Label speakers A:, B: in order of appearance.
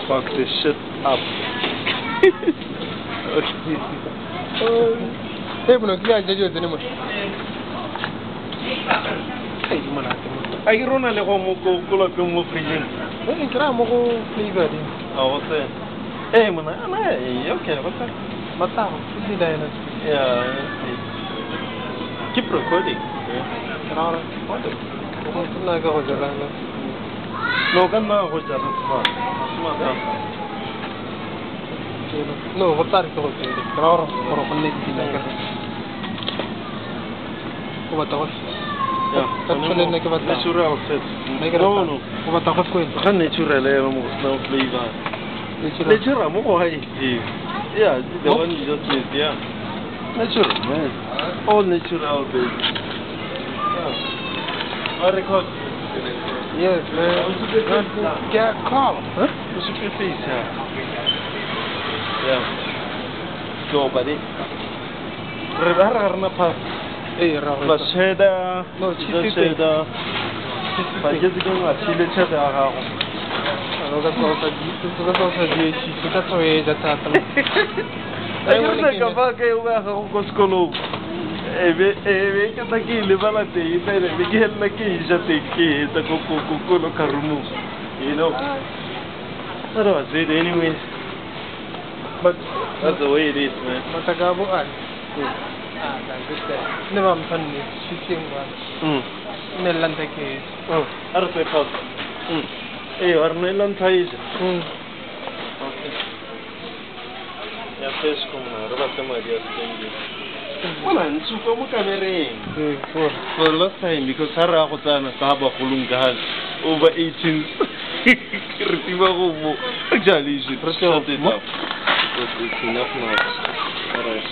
A: Fuck this shit up.
B: Hey, but no, you guys just anymore.
A: I run a little more freezing.
B: Hey, I'm going to play good.
A: Oh, what's that? Hey, man, okay, what's that?
B: Mata, see that.
A: Yeah, keep recording. No, come on, what's that?
B: No, what's that?
A: Natural set. No. Natural, no flavor. Natural, more yeah, the one you just made, yeah. Natural, man. All natural, baby. Yeah. I record.
B: Yes, man. Get call.
A: Huh? What's your face, yeah. Go, buddy. Remember, pass.
B: Hey, Rafa.
A: But Sheda,
B: no,
A: Sheda. But just going to see the cheddar.
B: I don't know if that's why that's happening.
A: I don't think about Goscolo. Take a liberty, you said, we get like a take the Coco Carumu. You know, that was it, anyways. But that's the way it is, man.
B: Matagabo, never am funny, shooting one. Nelantake.
A: Oh, Arthur. Hey, are Nelan Thais? Okay. Yeah, face come now. Robert Maria Stengi. Well, I'm super cameraing. For the last time, because Sarah Hotana Saba Hulungal over 18. Receiver, actually, she shut it up. But it's enough now. Alright.